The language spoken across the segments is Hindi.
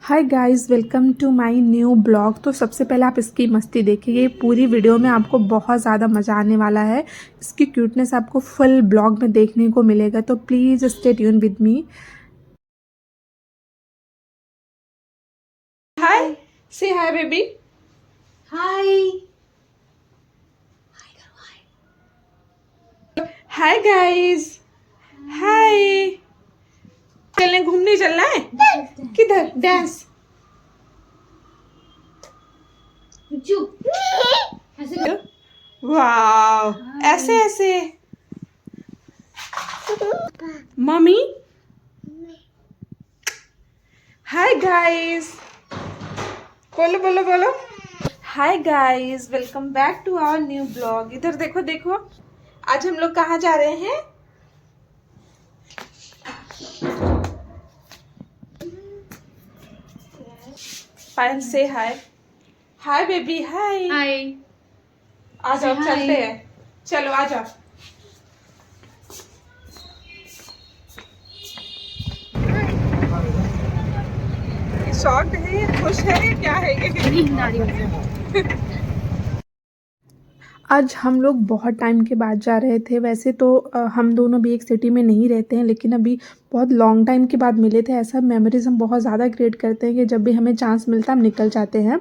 Hi guys, welcome to my new blog. तो सबसे पहले आप इसकी मस्ती देखिए। ये पूरी वीडियो में आपको बहुत ज़्यादा मज़ा आने वाला है। इसकी क्यूटनेस आपको फुल ब्लॉग में देखने को मिलेगा, तो please stay tune with me. Hi, say hi baby. Hi hi guys, हाय। चलने घूमने चलना है? किधर? डांस। ऐसे कर। वाओ, ऐसे ऐसे। मम्मी। हाय गाइस, बोलो बोलो बोलो। Hi guys, welcome back to our new blog. इधर देखो देखो, आज हम लोग कहाँ जा रहे हैं? पायल से हाय। हाय बेबी, हाय। हाय आ जाओ, Say hi. चलते हैं। चलो आ जाओ। शॉर्ट है, खुश है, क्या है ये? नींद आ रही है। आज हम लोग बहुत टाइम के बाद जा रहे थे। वैसे तो हम दोनों भी एक सिटी में नहीं रहते हैं, लेकिन अभी बहुत लॉन्ग टाइम के बाद मिले थे। ऐसा मेमोरीज हम बहुत ज़्यादा क्रिएट करते हैं कि जब भी हमें चांस मिलता है हम निकल जाते हैं।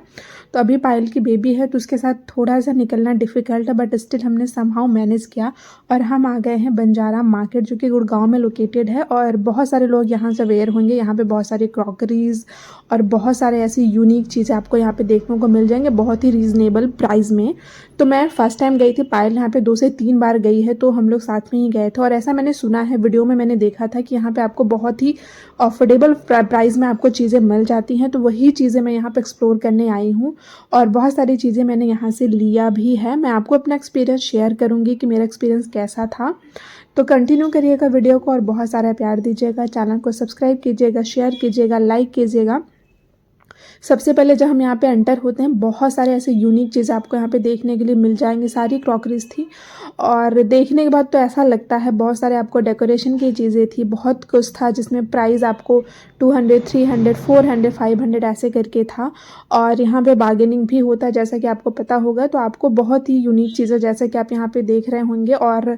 तो अभी पायल की बेबी है तो उसके साथ थोड़ा सा निकलना डिफ़िकल्ट है, बट स्टिल हमने समहाउ मैनेज किया और हम आ गए हैं बंजारा मार्केट, जो कि गुड़गांव में लोकेटेड है। और बहुत सारे लोग यहाँ से अवेयर होंगे। यहाँ पे बहुत सारी क्रॉकरीज और बहुत सारे ऐसी यूनिक चीज़ें आपको यहाँ पे देखने को मिल जाएंगे बहुत ही रीज़नेबल प्राइस में। तो मैं फर्स्ट टाइम गई थी, पायल यहाँ पे 2 से 3 बार गई है, तो हम लोग साथ में ही गए थे। और ऐसा मैंने सुना है, वीडियो में मैंने देखा था कि यहाँ पे आपको बहुत ही अफोर्डेबल प्राइस में आपको चीज़ें मिल जाती हैं। तो वही चीज़ें मैं यहाँ पे एक्सप्लोर करने आई हूँ और बहुत सारी चीज़ें मैंने यहाँ से लिया भी है। मैं आपको अपना एक्सपीरियंस शेयर करूँगी कि मेरा एक्सपीरियंस कैसा था। तो कंटिन्यू करिएगा वीडियो को और बहुत सारा प्यार दीजिएगा। चैनल को सब्सक्राइब कीजिएगा, शेयर कीजिएगा, लाइक कीजिएगा। सबसे पहले जब हम यहाँ पे एंटर होते हैं, बहुत सारे ऐसे यूनिक चीज़ें आपको यहाँ पे देखने के लिए मिल जाएंगी। सारी क्रॉकरीज थी और देखने के बाद तो ऐसा लगता है, बहुत सारे आपको डेकोरेशन की चीज़ें थी, बहुत कुछ था जिसमें प्राइस आपको 200, 300, 400, 500 ऐसे करके था। और यहाँ पे बार्गेनिंग भी होता है, जैसा कि आपको पता होगा। तो आपको बहुत ही यूनिक चीज़ें जैसा कि आप यहाँ पे देख रहे होंगे, और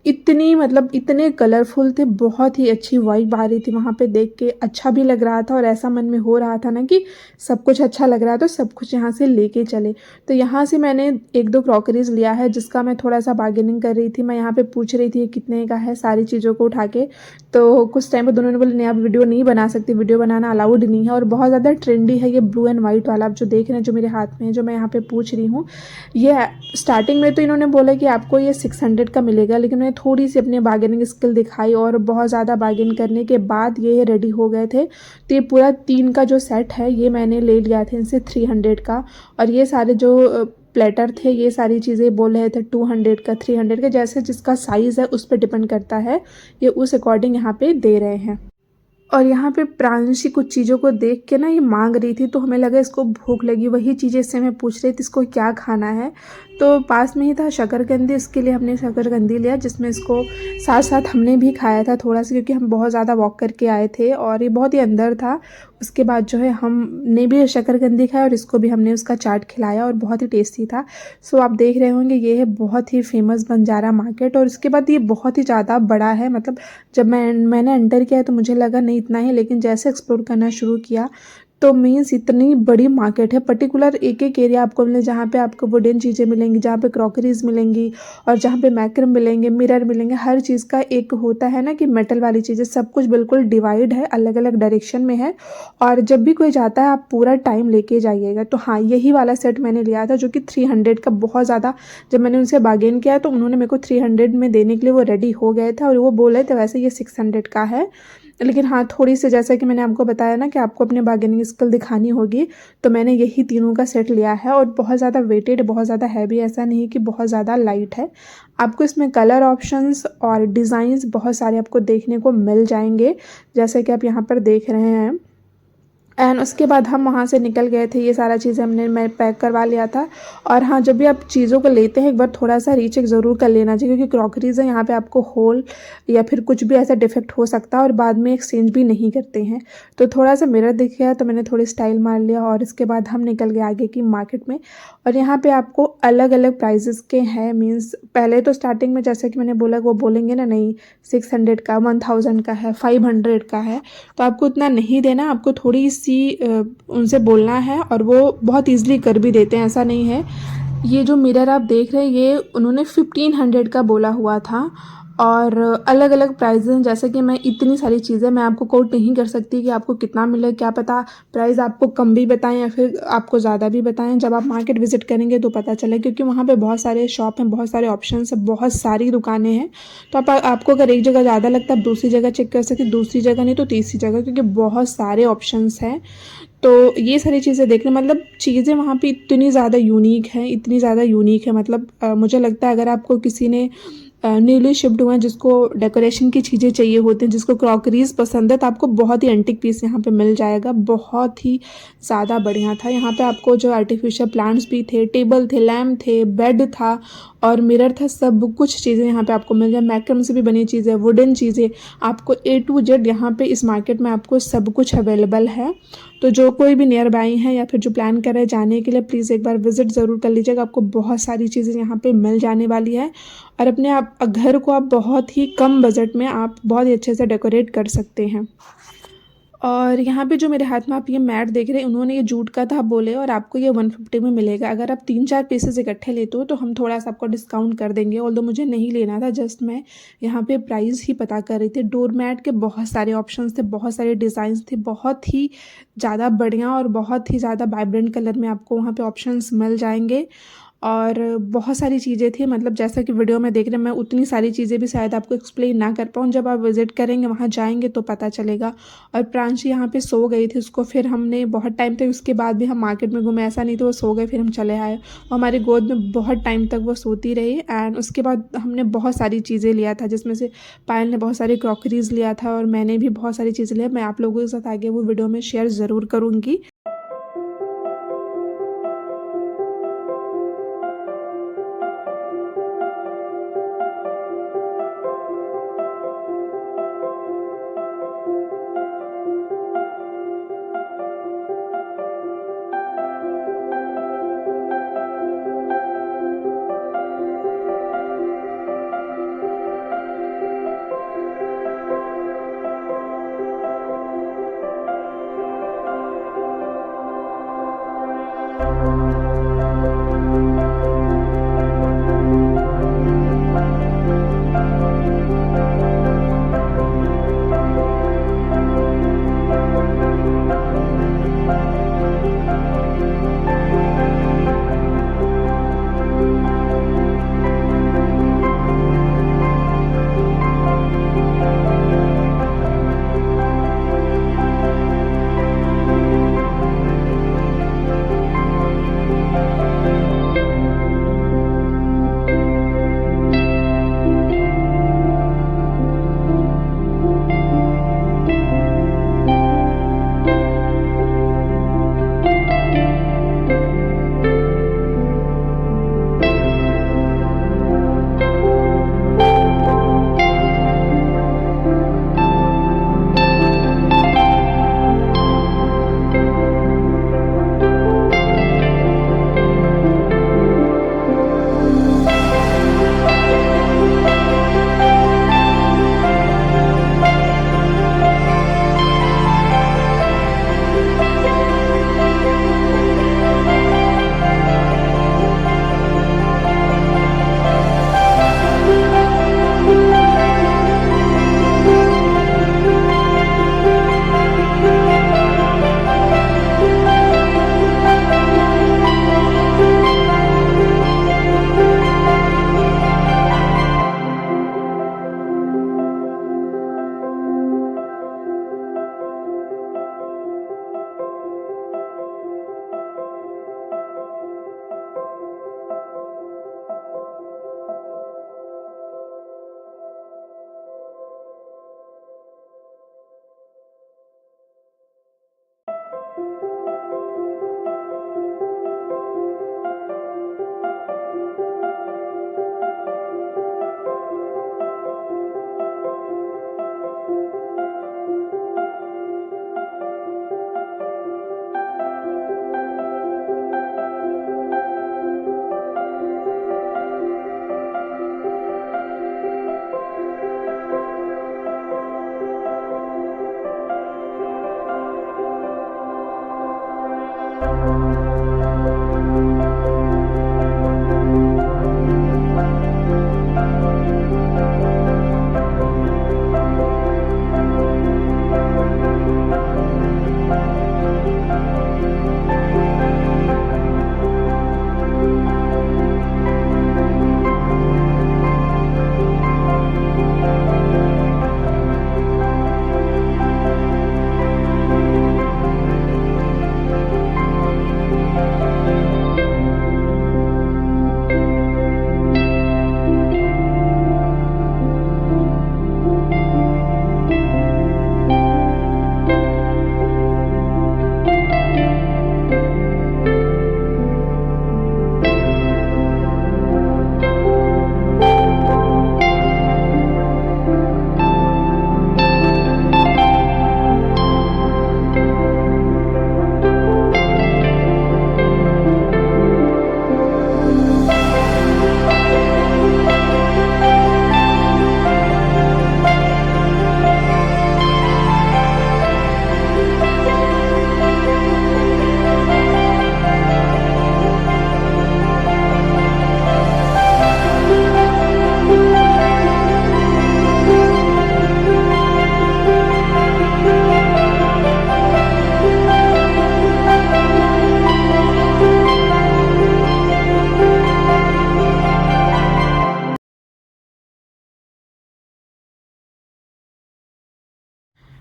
इतनी मतलब इतने कलरफुल थे, बहुत ही अच्छी वाइब आ रही थी वहाँ पे। देख के अच्छा भी लग रहा था और ऐसा मन में हो रहा था ना कि सब कुछ अच्छा लग रहा है तो सब कुछ यहाँ से लेके चले। तो यहाँ से मैंने 1-2 क्रॉकरीज लिया है जिसका मैं थोड़ा सा बार्गेनिंग कर रही थी। मैं यहाँ पे पूछ रही थी कितने का है सारी चीज़ों को उठा के। तो कुछ टाइम पर दोनों ने बोले नहीं, आप वीडियो नहीं बना सकती, वीडियो बनाना अलाउड नहीं है। और बहुत ज़्यादा ट्रेंडी है ये ब्लू एंड वाइट वाला, आप जो देख रहे हैं, जो मेरे हाथ में है, जो मैं यहाँ पे पूछ रही हूँ। ये स्टार्टिंग में तो इन्होंने बोला कि आपको ये 600 का मिलेगा, लेकिन मैंने थोड़ी सी अपनी बार्गेनिंग स्किल दिखाई और बहुत ज़्यादा बार्गेन करने के बाद ये रेडी हो गए थे। तो ये पूरा 3 का जो सेट है ये मैंने ले लिया था इनसे 300 का। और ये सारे जो प्लेटर थे, ये सारी चीज़ें बोल रहे थे 200 का, 300 का, जैसे जिसका साइज़ है उस पर डिपेंड करता है। ये उस अकॉर्डिंग यहाँ पे दे रहे हैं। और यहाँ पे प्रांशी कुछ चीज़ों को देख के ना ये मांग रही थी, तो हमें लगा इसको भूख लगी। वही चीज़ें इससे मैं पूछ रही थी इसको क्या खाना है। तो पास में ही था शकरकंदी, इसके लिए हमने शकरकंदी लिया, जिसमें इसको साथ साथ हमने भी खाया था थोड़ा सा, क्योंकि हम बहुत ज़्यादा वॉक करके आए थे और ये बहुत ही अंदर था। उसके बाद जो है हमने भी शकरकंदी खाया और इसको भी हमने उसका चाट खिलाया और बहुत ही टेस्टी था। सो आप देख रहे होंगे ये है बहुत ही फेमस बंजारा मार्केट। और इसके बाद ये बहुत ही ज़्यादा बड़ा है, मतलब जब मैंने एंटर किया तो मुझे लगा नहीं इतना ही, लेकिन जैसे एक्सप्लोर करना शुरू किया तो मीन्स इतनी बड़ी मार्केट है। पर्टिकुलर एक एक एरिया आपको मिले जहाँ पे आपको वुडन चीज़ें मिलेंगी, जहाँ पे क्रॉकरीज मिलेंगी और जहाँ पे मैक्रम मिलेंगे, मिरर मिलेंगे। हर चीज़ का एक होता है ना कि मेटल वाली चीज़ें, सब कुछ बिल्कुल डिवाइड है, अलग अलग डायरेक्शन में है। और जब भी कोई जाता है आप पूरा टाइम लेके जाइएगा। तो हाँ, यही वाला सेट मैंने लिया था जो कि 300 का। बहुत ज़्यादा जब मैंने उनसे बार्गेन किया तो उन्होंने मेरे को 300 में देने के लिए वो रेडी हो गए थे और वो बोल रहे थे वैसे ये 600 का है। लेकिन हाँ, थोड़ी सी जैसा कि मैंने आपको बताया ना कि आपको अपने बार्गेनिंग स्किल दिखानी होगी, तो मैंने यही तीनों का सेट लिया है। और बहुत ज़्यादा वेटेड, बहुत ज़्यादा हैवी, ऐसा नहीं कि बहुत ज़्यादा लाइट है। आपको इसमें कलर ऑप्शंस और डिज़ाइंस बहुत सारे आपको देखने को मिल जाएंगे, जैसे कि आप यहाँ पर देख रहे हैं। एंड उसके बाद हम वहाँ से निकल गए थे। ये सारा चीज़ मैं पैक करवा लिया था। और हाँ, जब भी आप चीज़ों को लेते हैं एक बार थोड़ा सा रीचेक ज़रूर कर लेना चाहिए, क्योंकि क्रॉकरीज़ है, यहाँ पे आपको होल या फिर कुछ भी ऐसा डिफेक्ट हो सकता है और बाद में एक्सचेंज भी नहीं करते हैं। तो थोड़ा सा मिरर दिख गया तो मैंने थोड़ी स्टाइल मार लिया और इसके बाद हम निकल गए आगे की मार्केट में। और यहाँ पे आपको अलग अलग प्राइजेस के हैं, मीन्स पहले तो स्टार्टिंग में जैसे कि मैंने बोला वो बोलेंगे ना, नहीं 600 का, 1000 का है, 500 का है, तो आपको उतना नहीं देना, आपको थोड़ी सी उनसे बोलना है और वो बहुत ईजिली कर भी देते हैं, ऐसा नहीं है। ये जो मिरर आप देख रहे हैं ये उन्होंने 1500 का बोला हुआ था। और अलग अलग प्राइस हैं, जैसे कि मैं इतनी सारी चीज़ें मैं आपको कोट नहीं कर सकती कि आपको कितना मिले, क्या पता प्राइस आपको कम भी बताएं या फिर आपको ज़्यादा भी बताएं। जब आप मार्केट विजिट करेंगे तो पता चले, क्योंकि वहाँ पे बहुत सारे शॉप हैं, बहुत सारे ऑप्शंस हैं, बहुत सारी दुकानें हैं। तो आपको अगर एक जगह ज़्यादा लगता है आप दूसरी जगह चेक कर सकते हैं, दूसरी जगह नहीं तो तीसरी जगह, क्योंकि बहुत सारे ऑप्शंस हैं। तो ये सारी चीज़ें देखने, मतलब चीज़ें वहाँ पे इतनी ज़्यादा यूनिक हैं, इतनी ज़्यादा यूनिक है, मतलब मुझे लगता है अगर आपको किसी ने न्यूली शिफ्ट हुए हैं जिसको डेकोरेशन की चीज़ें चाहिए होती हैं, जिसको क्रॉकरीज पसंद है, तो आपको बहुत ही एंटिक पीस यहाँ पे मिल जाएगा। बहुत ही ज़्यादा बढ़िया था। यहाँ पे आपको जो आर्टिफिशियल प्लांट्स भी थे, टेबल थे, लैम्प थे, बेड था और मिरर था, सब कुछ चीज़ें यहाँ पे आपको मिल जाए। मैक्रम से भी बनी चीज़ें, वुडन चीज़ें, आपको A to Z यहाँ पे इस मार्केट में आपको सब कुछ अवेलेबल है। तो जो कोई भी नियर बाई है या फिर जो प्लान कर रहे हैं जाने के लिए, प्लीज़ एक बार विजिट ज़रूर कर लीजिएगा। आपको बहुत सारी चीज़ें यहाँ पे मिल जाने वाली है और अपने आप घर को आप बहुत ही कम बजट में आप बहुत ही अच्छे से डेकोरेट कर सकते हैं। और यहाँ पे जो मेरे हाथ में आप ये मैट देख रहे हैं, उन्होंने ये जूट का था बोले, और आपको ये 150 में मिलेगा। अगर आप 3-4 पीसेस इकट्ठे लेते हो तो हम थोड़ा सा आपको डिस्काउंट कर देंगे। ऑल्दो मुझे नहीं लेना था, जस्ट मैं यहाँ पे प्राइस ही पता कर रही थी। डोर मैट के बहुत सारे ऑप्शंस थे, बहुत सारे डिज़ाइंस थे, बहुत ही ज़्यादा बढ़िया और बहुत ही ज़्यादा वाइब्रेंट कलर में आपको वहाँ पे ऑप्शंस मिल जाएंगे। और बहुत सारी चीज़ें थी, मतलब जैसा कि वीडियो में देख रहे हैं, मैं उतनी सारी चीज़ें भी शायद आपको एक्सप्लेन ना कर पाऊँ। जब आप विज़िट करेंगे, वहाँ जाएंगे तो पता चलेगा। और प्रांशी यहाँ पे सो गई थी, उसको फिर हमने बहुत टाइम तक, उसके बाद भी हम मार्केट में घूमे, ऐसा नहीं तो वो सो गए फिर हम चले आए। वो हमारी गोद में बहुत टाइम तक वो सोती रही। एंड उसके बाद हमने बहुत सारी चीज़ें लिया था, जिसमें से पायल ने बहुत सारी क्रॉकरीज लिया था और मैंने भी बहुत सारी चीज़ें लिया। मैं आप लोगों के साथ आगे वो वीडियो में शेयर ज़रूर करूँगी।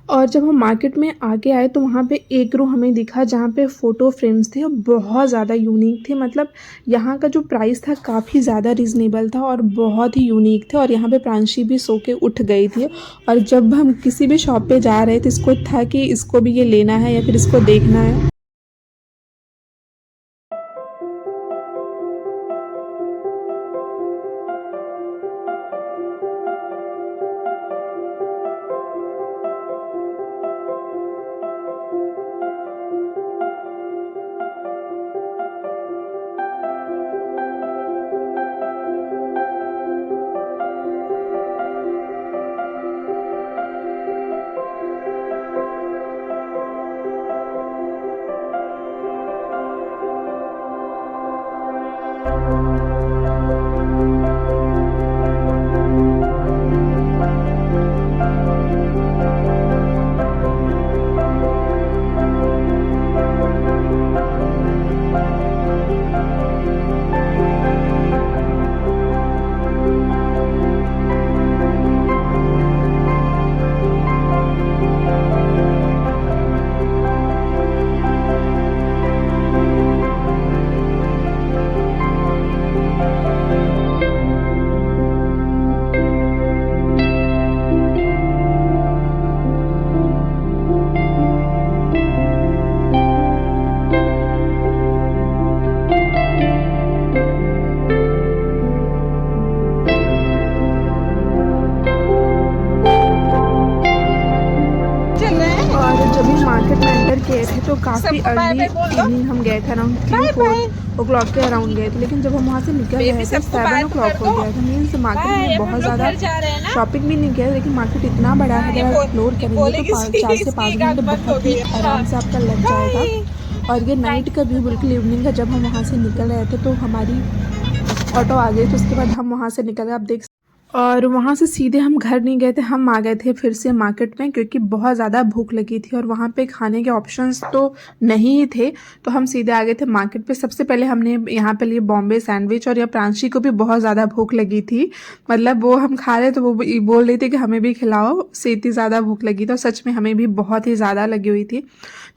और जब हम मार्केट में आगे आए तो वहाँ पे एक रो हमें दिखा जहाँ पे फ़ोटो फ्रेम्स थे और बहुत ज़्यादा यूनिक थे। मतलब यहाँ का जो प्राइस था काफ़ी ज़्यादा रीज़नेबल था और बहुत ही यूनिक थे और यहाँ पे प्रांशी भी सो के उठ गई थी। और जब हम किसी भी शॉप पे जा रहे थे इसको था कि इसको भी ये लेना है या फिर इसको देखना है। तो काफ़ी अर्ली इवनिंग हम गए थे, अराउंड 3-4 के अराउंड गए थे। लेकिन जब हम वहाँ से निकल गए थे 7 हो गया था। मीन्स मार्केट में बहुत ज़्यादा शॉपिंग भी नहीं किया, लेकिन मार्केट इतना बड़ा है अगर आप एक्सप्लोर करेंगे तो 4 से 5 घंटे बहुत ही आराम से आपका लग जाएगा। और ये नाइट का व्यू बिल्कुल इवनिंग का, जब हम वहाँ से निकल रहे थे तो हमारी ऑटो आ गई, तो उसके बाद हम वहाँ से निकल गए, आप देख। और वहाँ से सीधे हम घर नहीं गए थे, हम आ गए थे फिर से मार्केट में, क्योंकि बहुत ज़्यादा भूख लगी थी और वहाँ पे खाने के ऑप्शंस तो नहीं ही थे। तो हम सीधे आ गए थे मार्केट पे। सबसे पहले हमने यहाँ पे लिए बॉम्बे सैंडविच, और यह प्रांशी को भी बहुत ज़्यादा भूख लगी थी। मतलब वो हम खा रहे तो वो बोल रही थी कि हमें भी खिलाओ, से इतनी ज़्यादा भूख लगी थी। और सच में हमें भी बहुत ही ज़्यादा लगी हुई थी।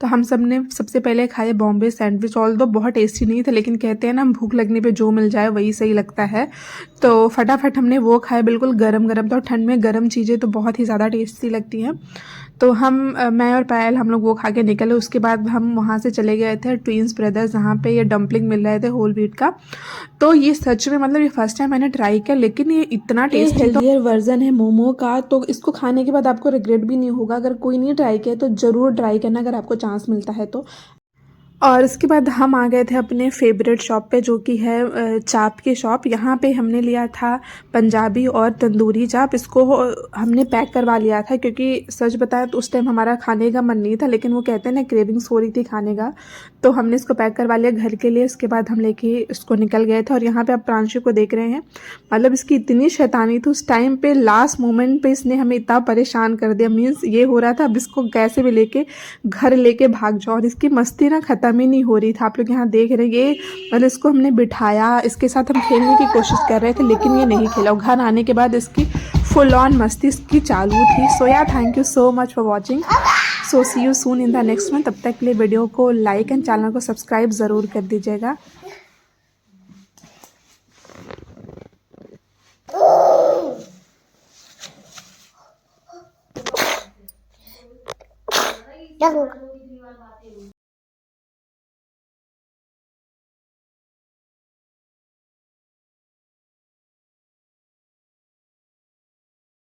तो हम सब ने सबसे पहले खाए बॉम्बे सैंडविच। ऑल दो बहुत टेस्टी नहीं था, लेकिन कहते हैं ना भूख लगने पे जो मिल जाए वही सही लगता है। तो फटाफट हमने वो खाए, बिल्कुल गरम गरम था। और ठंड में गरम चीज़ें तो बहुत ही ज़्यादा टेस्टी लगती हैं। तो मैं और पायल हम लोग वो खा के निकले। उसके बाद हम वहाँ से चले गए थे ट्विंस ब्रदर्स, जहाँ पे ये डम्पलिंग मिल रहे थे होल व्हीट का। तो ये सच में मतलब ये फर्स्ट टाइम मैंने ट्राई किया, लेकिन ये इतना टेस्टी, हेल्दियर वर्जन है मोमो का। तो इसको खाने के बाद आपको रिग्रेट भी नहीं होगा। अगर कोई नहीं ट्राई किया तो ज़रूर ट्राई करना, अगर आपको चांस मिलता है तो। और उसके बाद हम आ गए थे अपने फेवरेट शॉप पे, जो कि है चाप की शॉप। यहाँ पे हमने लिया था पंजाबी और तंदूरी चाप। इसको हमने पैक करवा लिया था, क्योंकि सच बताएं तो उस टाइम हमारा खाने का मन नहीं था, लेकिन वो कहते हैं ना क्रेविंग्स हो रही थी खाने का, तो हमने इसको पैक करवा लिया घर के लिए। उसके बाद हम लेके इसको निकल गए थे। और यहाँ पे आप प्रांशु को देख रहे हैं, मतलब इसकी इतनी शैतानी थी उस टाइम पे, लास्ट मोमेंट पे इसने हमें इतना परेशान कर दिया। मीन्स ये हो रहा था अब इसको कैसे भी लेके घर लेके भाग जाओ, और इसकी मस्ती ना ख़त्म ही नहीं हो रही था। आप लोग यहाँ देख रहे हैं, ये मतलब इसको हमने बिठाया, इसके साथ हम खेलने की कोशिश कर रहे थे, लेकिन ये नहीं खेला। घर आने के बाद इसकी फुल ऑन मस्ती इसकी चालू थी। So yeah thank you so much for watching. So see you soon in the next one. तब तक के लिए वीडियो को लाइक एंड चैनल को सब्सक्राइब ज़रूर कर दीजिएगा। Dang.